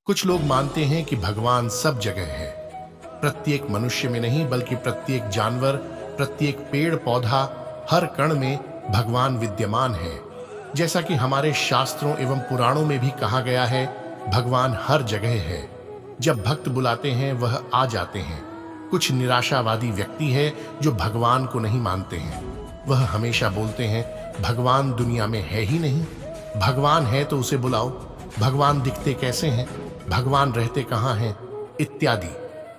कुछ लोग मानते हैं कि भगवान सब जगह है, प्रत्येक मनुष्य में नहीं बल्कि प्रत्येक जानवर, प्रत्येक पेड़ पौधा, हर कण में भगवान विद्यमान है। जैसा कि हमारे शास्त्रों एवं पुराणों में भी कहा गया है, भगवान हर जगह है। जब भक्त बुलाते हैं वह आ जाते हैं। कुछ निराशावादी व्यक्ति है जो भगवान को नहीं मानते हैं। वह हमेशा बोलते हैं भगवान दुनिया में है ही नहीं, भगवान है तो उसे बुलाओ, भगवान दिखते कैसे हैं, भगवान रहते कहाँ हैं, इत्यादि।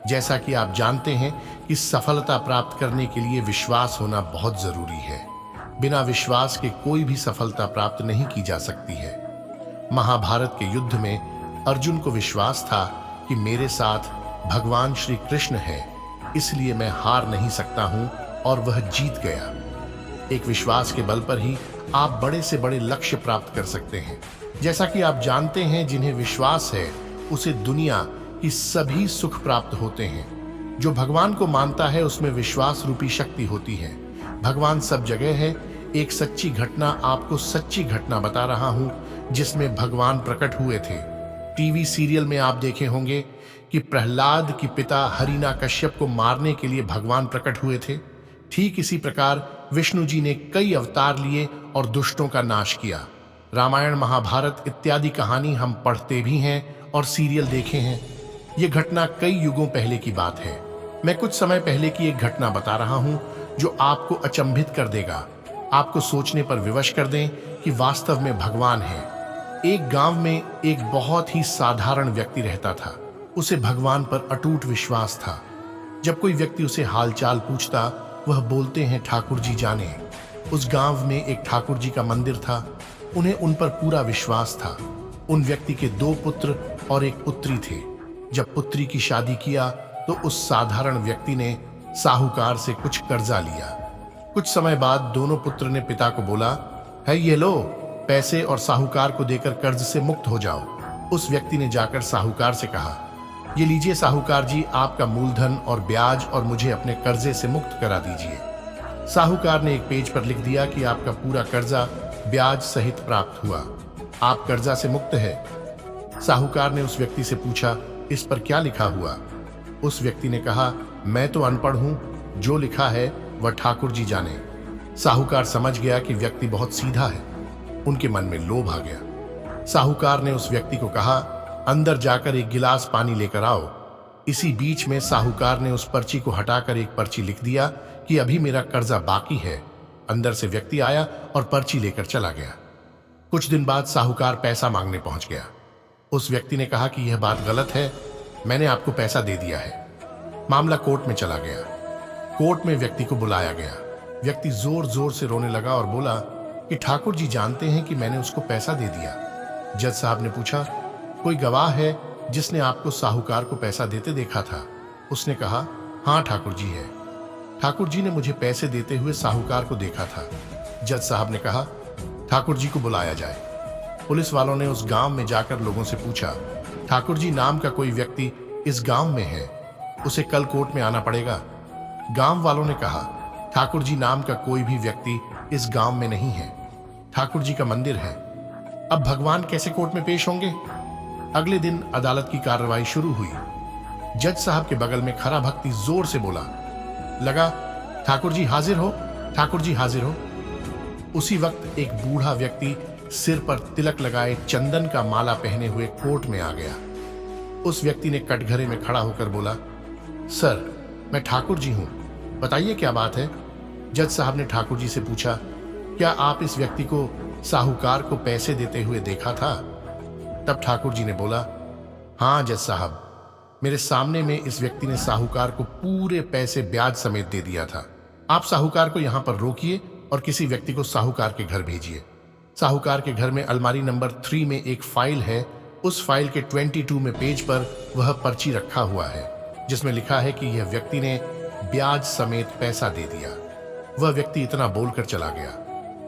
जैसा कि आप जानते हैं कि सफलता प्राप्त करने के लिए विश्वास होना बहुत जरूरी है। बिना विश्वास के कोई भी सफलता प्राप्त नहीं की जा सकती है। महाभारत के युद्ध में अर्जुन को विश्वास था कि मेरे साथ भगवान श्री कृष्ण है, इसलिए मैं हार नहीं सकता हूं, और वह जीत गया। एक विश्वास के बल पर ही आप बड़े से बड़े लक्ष्य प्राप्त कर सकते हैं। जैसा कि आप जानते हैं, जिन्हें विश्वास है उसे दुनिया की सभी सुख प्राप्त होते हैं। जो भगवान को मानता है उसमें विश्वास रूपी शक्ति होती है। भगवान सब जगह है। एक सच्ची घटना, आपको सच्ची घटना बता रहा हूं जिसमें भगवान प्रकट हुए थे। टीवी सीरियल में आप देखे होंगे कि प्रहलाद की पिता हिरण्यकश्यप को मारने के लिए भगवान प्रकट हुए थे। ठीक इसी प्रकार विष्णु जी ने कई अवतार लिए और दुष्टों का नाश किया। रामायण, महाभारत इत्यादि कहानी हम पढ़ते भी हैं और सीरियल देखे हैं। ये घटना कई युगों पहले की बात है। मैं कुछ समय पहले की एक घटना बता रहा हूं जो आपको अचंभित कर देगा, आपको सोचने पर विवश कर दें कि वास्तव में भगवान है। एक गांव में एक बहुत ही साधारण व्यक्ति रहता था। उसे भगवान पर अटूट विश्वास था। जब कोई व्यक्ति उसे हालचाल पूछता, वह बोलते हैं ठाकुर जी जाने। उस गांव में एक ठाकुर जी का मंदिर था। उन्हें उन पर पूरा विश्वास था। उन व्यक्ति के 2 पुत्र और एक पुत्री थे। जब पुत्री की शादी किया तो उस साधारण व्यक्ति ने साहूकार से कुछ कर्जा लिया। कुछ समय बाद दोनों पुत्र ने पिता को बोला, है ये लो पैसे, और साहूकार को देकर कर्ज से मुक्त हो जाओ। उस व्यक्ति ने जाकर साहूकार से कहा, ये लीजिए साहूकार जी, आपका मूलधन और ब्याज, और मुझे अपने कर्जे से मुक्त करा दीजिए। साहूकार ने एक पेज पर लिख दिया कि आपका पूरा कर्जा ब्याज सहित प्राप्त हुआ, आप कर्जा से मुक्त है। साहूकार ने उस व्यक्ति से पूछा, इस पर क्या लिखा हुआ? उस व्यक्ति ने कहा, मैं तो अनपढ़ हूं, जो लिखा है वह ठाकुर जी जाने। साहूकार समझ गया कि व्यक्ति बहुत सीधा है। उनके मन में लोभ आ गया। साहूकार ने उस व्यक्ति को कहा, अंदर जाकर एक गिलास पानी लेकर आओ। इसी बीच में साहूकार ने उस पर्ची को हटाकर एक पर्ची लिख दिया कि अभी मेरा कर्जा बाकी है। अंदर से व्यक्ति आया और पर्ची लेकर चला गया। कुछ दिन बाद साहूकार पैसा मांगने पहुंच गया। उस व्यक्ति ने कहा कि यह बात गलत है, मैंने आपको पैसा दे दिया है। मामला कोर्ट में चला गया। कोर्ट में व्यक्ति को बुलाया गया। व्यक्ति जोर जोर से रोने लगा और बोला कि ठाकुर जी जानते हैं कि मैंने उसको पैसा दे दिया। जज साहब ने पूछा, कोई गवाह है जिसने आपको साहूकार को पैसा देते देखा था? उसने कहा, हाँ ठाकुर जी है। ठाकुर जी ने मुझे पैसे देते हुए साहूकार को देखा था। जज साहब ने कहा, ठाकुर जी को बुलाया जाए। पुलिस वालों ने उस गांव में जाकर लोगों से पूछा, ठाकुर जी नाम का कोई व्यक्ति इस गांव में है, उसे कल कोर्ट में आना पड़ेगा। गांव वालों ने कहा, ठाकुर जी नाम का कोई भी व्यक्ति इस गांव में नहीं है, ठाकुर जी का मंदिर है। अब भगवान कैसे कोर्ट में पेश होंगे? अगले दिन अदालत की कार्रवाई शुरू हुई। जज साहब के बगल में खड़ा भक्ति जोर से बोला लगा, ठाकुर जी हाजिर हो, ठाकुर जी हाजिर हो। उसी वक्त एक बूढ़ा व्यक्ति सिर पर तिलक लगाए, चंदन का माला पहने हुए कोर्ट में आ गया। उस व्यक्ति ने कटघरे में खड़ा होकर बोला, सर मैं ठाकुर जी हूं, बताइए क्या बात है? जज साहब ने ठाकुर जी से पूछा, क्या आप इस व्यक्ति को साहूकार को पैसे देते हुए देखा था? तब ठाकुर जी ने बोला, हाँ जज साहब, मेरे सामने में इस व्यक्ति ने साहूकार को पूरे पैसे ब्याज समेत दे दिया था। आप साहूकार को यहां पर रोकिए और किसी व्यक्ति को साहूकार के घर भेजिए। साहूकार के घर में अलमारी नंबर 3 में एक फाइल है। उस फाइल के 22 में पेज पर वह पर्ची रखा हुआ है जिसमें लिखा है कि यह व्यक्ति ने ब्याज समेत पैसा दे दिया। वह व्यक्ति इतना बोलकर चला गया।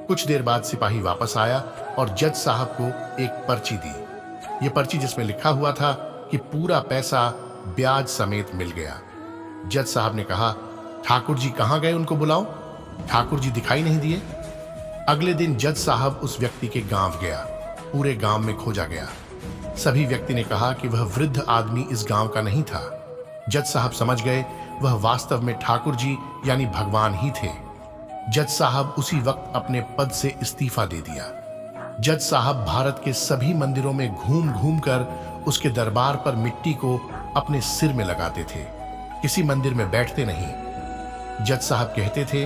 कुछ देर बाद सिपाही वापस आया और जज साहब को एक पर्ची दी। यह पर्ची जिसमें लिखा हुआ था कि पूरा पैसा ब्याज समेत मिल गया। जज साहब ने कहा, ठाकुर जी कहां गए, उनको बुलाओ। ठाकुर जी दिखाई नहीं दिए। अगले दिन जज साहब उस व्यक्ति के गांव गया। पूरे गांव में खोजा गया। सभी व्यक्ति ने कहा कि वह वृद्ध आदमी इस गांव का नहीं था। जज साहब समझ गए वह वास्तव में ठाकुर जी यानी भगवान ही थे। जज साहब उसी वक्त अपने पद से इस्तीफा दे दिया। जज साहब भारत के सभी मंदिरों में घूम घूम कर उसके दरबार पर मिट्टी को अपने सिर में लगाते थे, किसी मंदिर में बैठते नहीं। जज साहब कहते थे,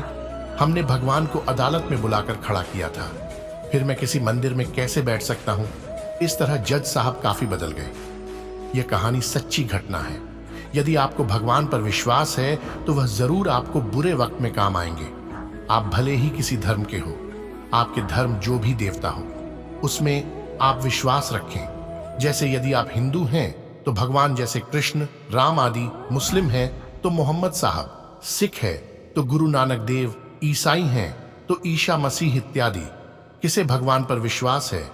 हमने भगवान को अदालत में बुलाकर खड़ा किया था, फिर मैं किसी मंदिर में कैसे बैठ सकता हूं। इस तरह जज साहब काफी बदल गए। यह कहानी सच्ची घटना है। यदि आपको भगवान पर विश्वास है तो वह जरूर आपको बुरे वक्त में काम आएंगे। आप भले ही किसी धर्म के हो, आपके धर्म जो भी देवता हो, उसमें आप विश्वास रखें। जैसे यदि आप हिंदू हैं तो भगवान जैसे कृष्ण, राम आदि, मुस्लिम हैं तो मोहम्मद साहब, सिख है तो गुरु नानक देव, ईसाई हैं तो ईसा मसीह इत्यादि। किसे भगवान पर विश्वास है?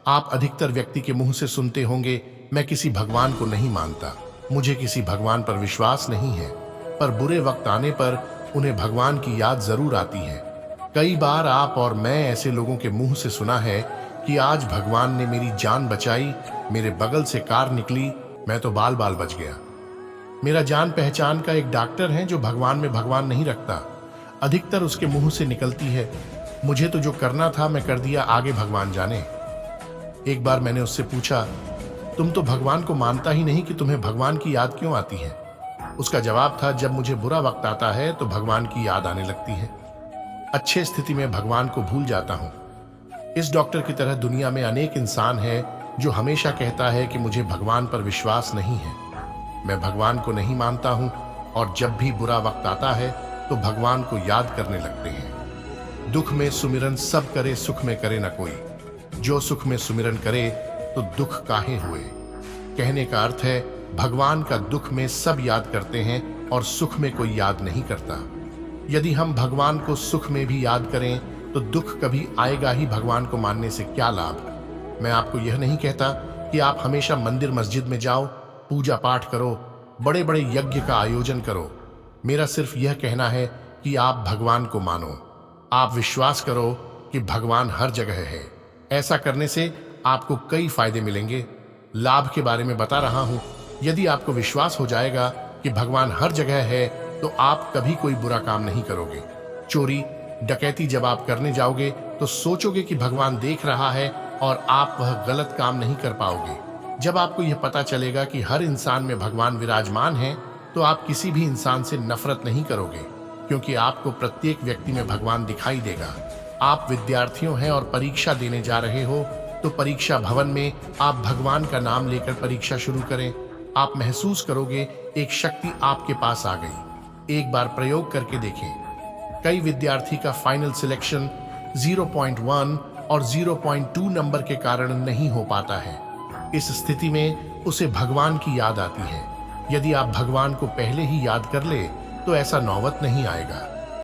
आप अधिकतर व्यक्ति के मुंह से सुनते होंगे, मैं किसी भगवान को नहीं मानता, मुझे किसी भगवान पर विश्वास नहीं है। पर बुरे वक्त आने पर उन्हें भगवान की याद जरूर आती है। कई बार आप और मैं ऐसे लोगों के मुंह से सुना है कि आज भगवान ने मेरी जान बचाई, मेरे बगल से कार निकली, मैं तो बाल बाल बच गया। मेरा जान पहचान का एक डॉक्टर है जो भगवान में भगवान नहीं रखता। अधिकतर उसके मुंह से निकलती है, मुझे तो जो करना था मैं कर दिया, आगे भगवान जाने। एक बार मैंने उससे पूछा, तुम तो भगवान को मानता ही नहीं कि तुम्हें भगवान की याद क्यों आती है? उसका जवाब था, जब मुझे बुरा वक्त आता है तो भगवान की याद आने लगती है, अच्छे स्थिति में भगवान को भूल जाता हूं। इस डॉक्टर की तरह दुनिया में अनेक इंसान है जो हमेशा कहता है कि मुझे भगवान पर विश्वास नहीं है, मैं भगवान को नहीं मानता हूं, और जब भी बुरा वक्त आता है तो भगवान को याद करने लगते हैं। दुख में सुमिरन सब करे, सुख में करे न कोई। जो सुख में सुमिरन करे तो दुख काहे हुए। कहने का अर्थ है, भगवान का दुख में सब याद करते हैं और सुख में कोई याद नहीं करता। यदि हम भगवान को सुख में भी याद करें तो दुख कभी आएगा ही। भगवान को मानने से क्या लाभ? मैं आपको यह नहीं कहता कि आप हमेशा मंदिर मस्जिद में जाओ, पूजा पाठ करो, बड़े बड़े यज्ञ का आयोजन करो। मेरा सिर्फ यह कहना है कि आप भगवान को मानो, आप विश्वास करो कि भगवान हर जगह है। ऐसा करने से आपको कई फायदे मिलेंगे। लाभ के बारे में बता रहा हूं। यदि आपको विश्वास हो जाएगा कि भगवान हर जगह है तो आप कभी कोई बुरा काम नहीं करोगे। चोरी डकैती जब आप करने जाओगे तो सोचोगे कि भगवान देख रहा है और आप वह गलत काम नहीं कर पाओगे। जब आपको यह पता चलेगा कि हर इंसान में भगवान विराजमान है तो आप किसी भी इंसान से नफरत नहीं करोगे, क्योंकि आपको प्रत्येक व्यक्ति में भगवान दिखाई देगा। आप विद्यार्थियों हैं और परीक्षा देने जा रहे हो तो परीक्षा भवन में आप भगवान का नाम लेकर परीक्षा शुरू करें। आप महसूस करोगे एक शक्ति आपके पास आ गई। एक बार प्रयोग करके देखें। कई विद्यार्थी का फाइनल सिलेक्शन 0.1 और 0.2 नंबर के कारण नहीं हो पाता है। इस स्थिति में उसे भगवान की याद आती है। यदि आप भगवान को पहले ही याद कर ले तो ऐसा नौबत नहीं आएगा।